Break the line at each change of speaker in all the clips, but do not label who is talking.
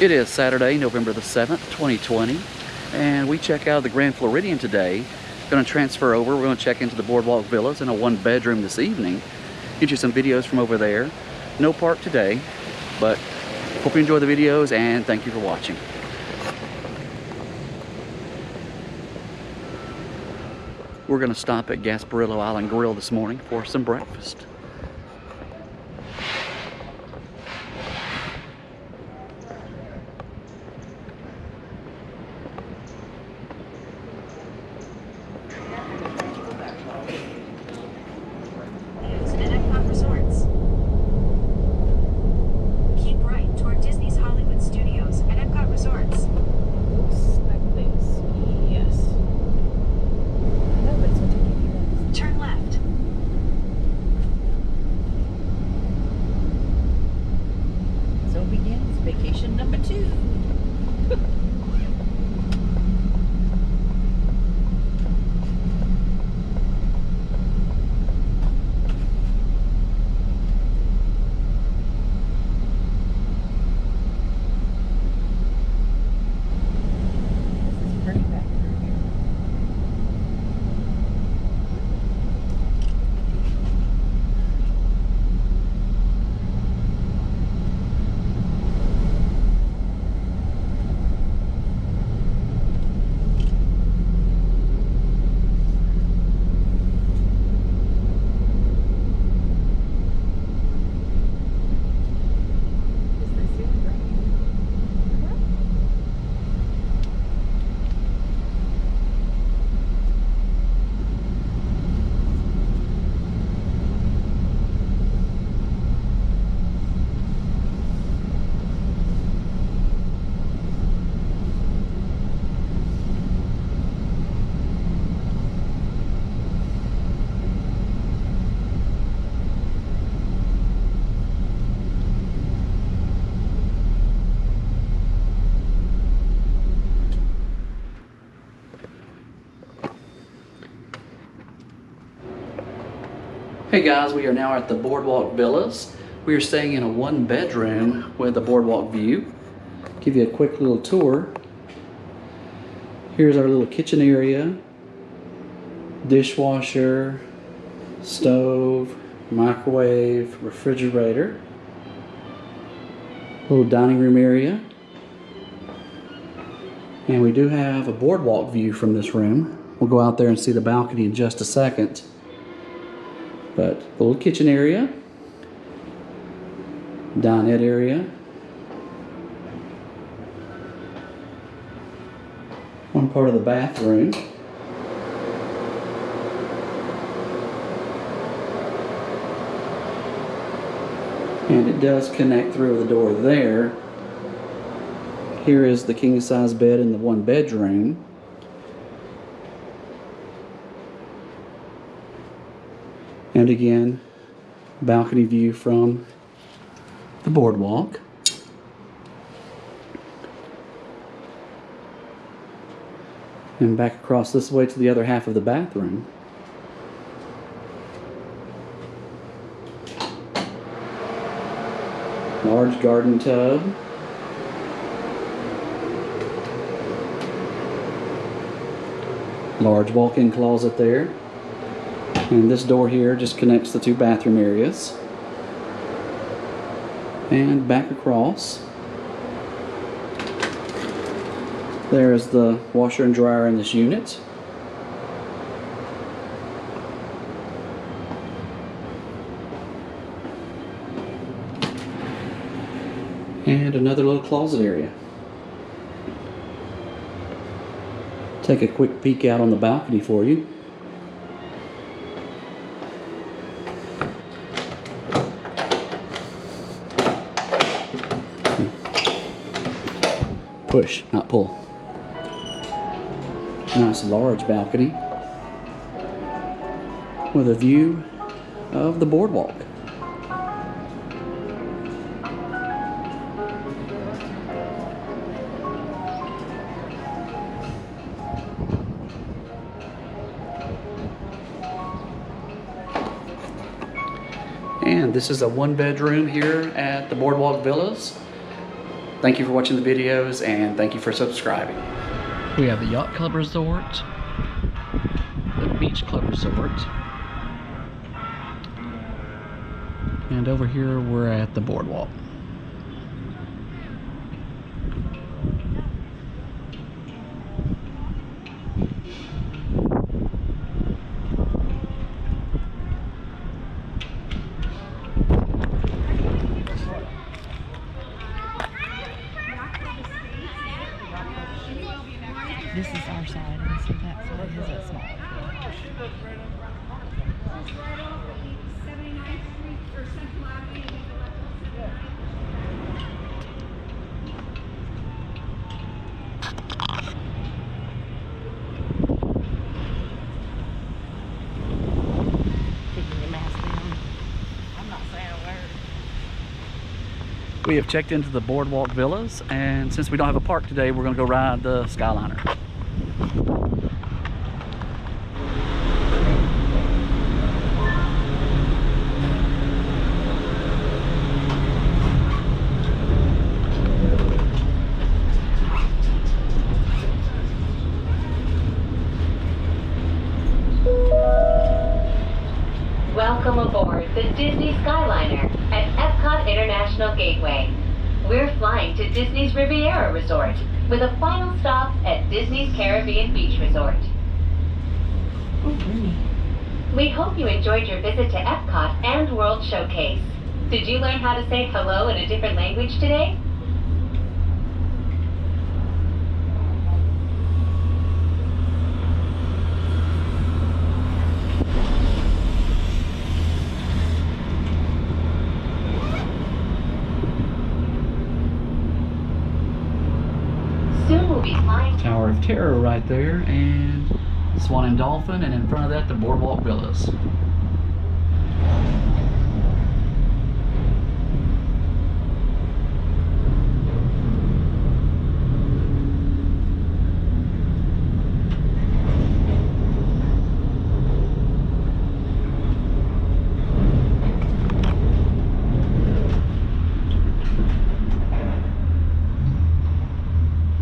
It is Saturday, November the 7th, 2020, and we check out of the Grand Floridian today. Going to transfer over. We're going to check into the Boardwalk Villas in a one-bedroom this evening. Get you some videos from over there. No park today, but hope you enjoy the videos, and thank you for watching. We're going to stop at Gasparillo Island Grill this morning for some breakfast.
Vacation number 2.
Hey guys, we are now at the Boardwalk Villas. We are staying in a one-bedroom with a boardwalk view. Give you a quick little tour. Here's our little kitchen area, dishwasher, stove, microwave, refrigerator, little dining room area. And we do have a boardwalk view from this room. We'll go out there and see the balcony in just a second. But the little kitchen area, dinette area, one part of the bathroom, and it does connect through the door there. Here is the king-size bed in the one bedroom. And again, balcony view from the boardwalk. And back across this way to the other half of the bathroom. Large garden tub. Large walk-in closet there. And this door here just connects the two bathroom areas. And back across, there's the washer and dryer in this unit. And another little closet area. Take a quick peek out on the balcony for you. Push, not pull. Nice large balcony with a view of the boardwalk. And this is a one bedroom here at the Boardwalk Villas. Thank you for watching the videos, and thank you for subscribing. We have the Yacht Club Resort, the Beach Club Resort, and over here we're at the Boardwalk.
This is our side, and so that side is a small. Taking your mask down. I'm not saying a word.
We have checked into the Boardwalk Villas, and since we don't have a park today, we're going to go ride the Skyliner.
Welcome aboard the Disney Skyliner at Epcot International Gateway. We're flying to Disney's Riviera Resort with a final stop at Disney's Caribbean Beach Resort. We hope you enjoyed your visit to Epcot and World Showcase. Did you learn how to say hello in a different language today? Soon we'll be flying.
Tower of Terror right there, and Swan and Dolphin, and in front of that the Boardwalk Villas.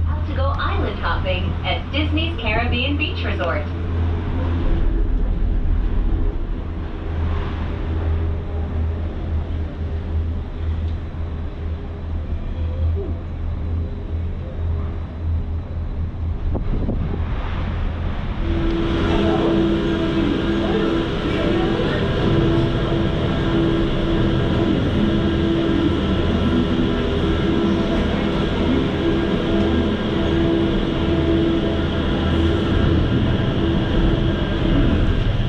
Out to go island hopping at Disney's Caribbean Beach Resort.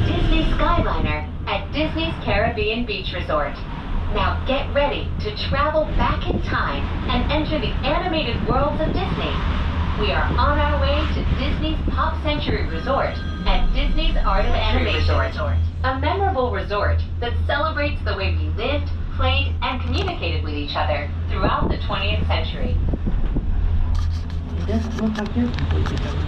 Disney Skyliner at Disney's Caribbean Beach Resort. Now get ready to travel back in time and enter the animated worlds of Disney. We are on our way to Disney's Pop Century Resort at Disney's Art of Animation Resort. A memorable resort that celebrates the way we lived, played, and communicated with each other throughout the 20th century.
It doesn't look like you're completely covered.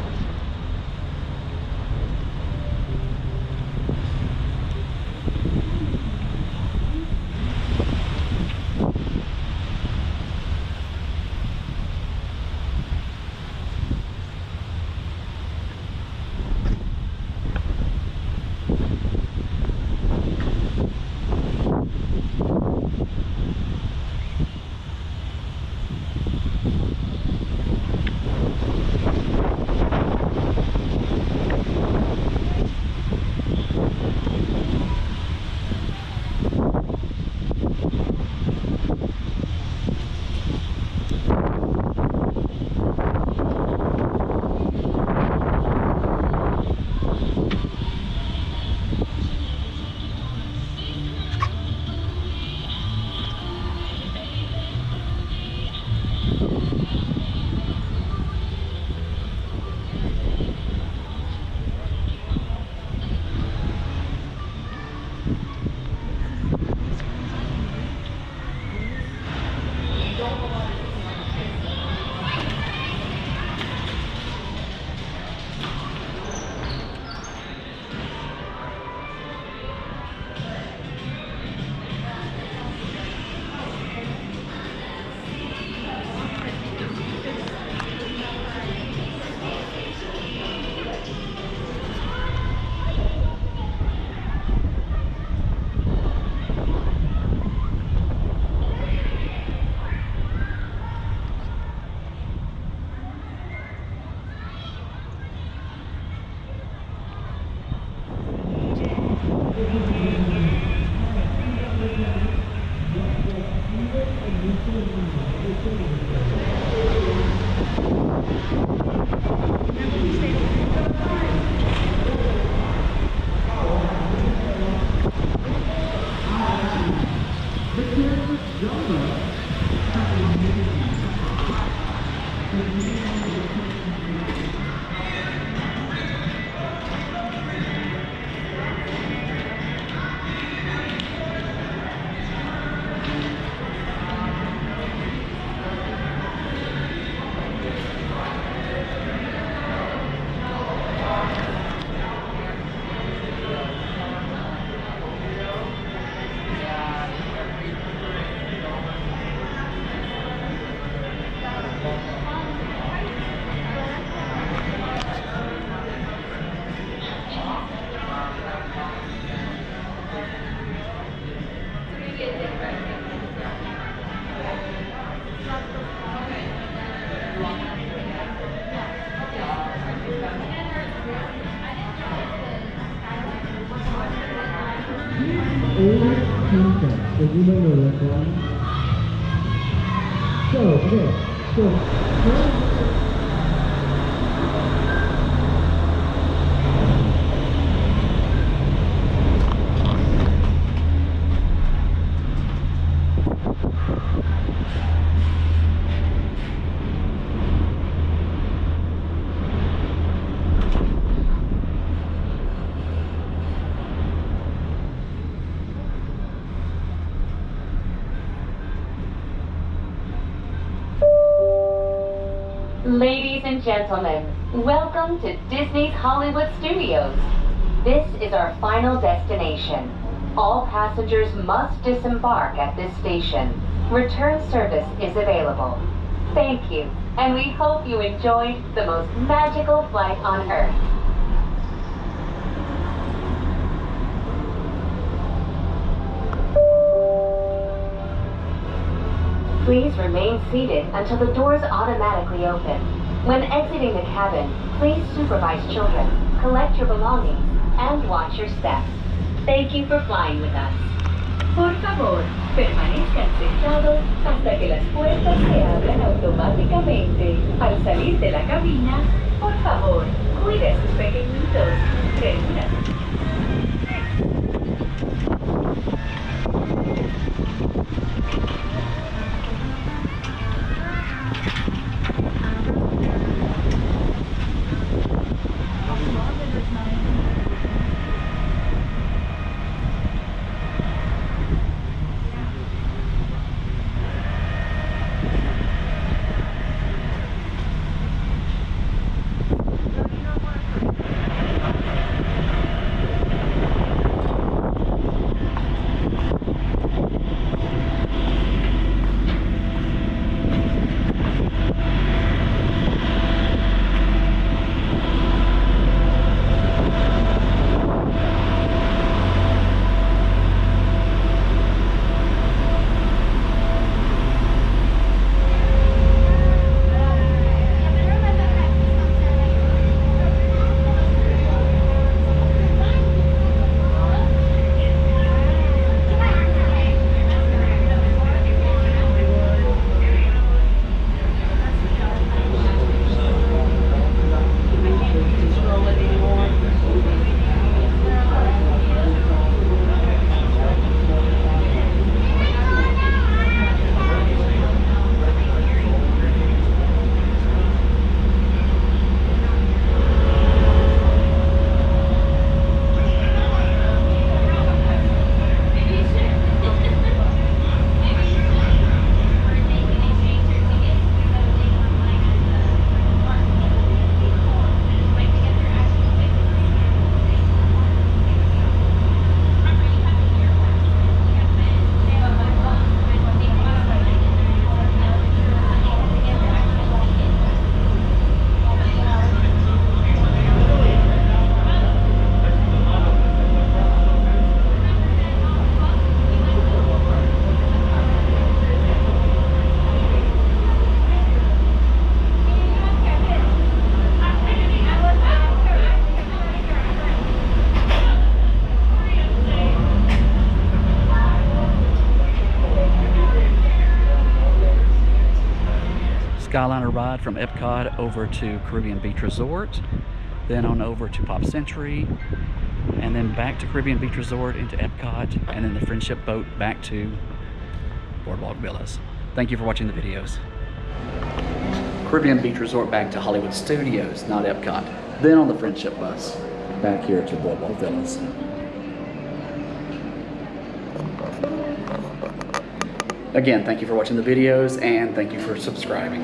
Did you remember that one? So, okay. So,
Ladies and gentlemen, welcome to Disney's Hollywood Studios. This is our final destination. All passengers must disembark at this station. Return service is available. Thank you, and we hope you enjoyed the most magical flight on Earth. Please remain seated until the doors automatically open. When exiting the cabin, please supervise children, collect your belongings, and watch your steps. Thank you for flying with us. Por favor, permanezcan sentados hasta que las puertas se abran automáticamente. Al salir de la cabina, por favor, cuide a sus pequeñitos. Reúnanse.
Skyliner ride from Epcot over to Caribbean Beach Resort, then on over to Pop Century, and then back to Caribbean Beach Resort into Epcot, and then the Friendship boat back to Boardwalk Villas. Thank you for watching the videos. Caribbean Beach Resort back to Hollywood Studios, not Epcot. Then on the Friendship bus, back here to Boardwalk Villas. Again, thank you for watching the videos, and thank you for subscribing.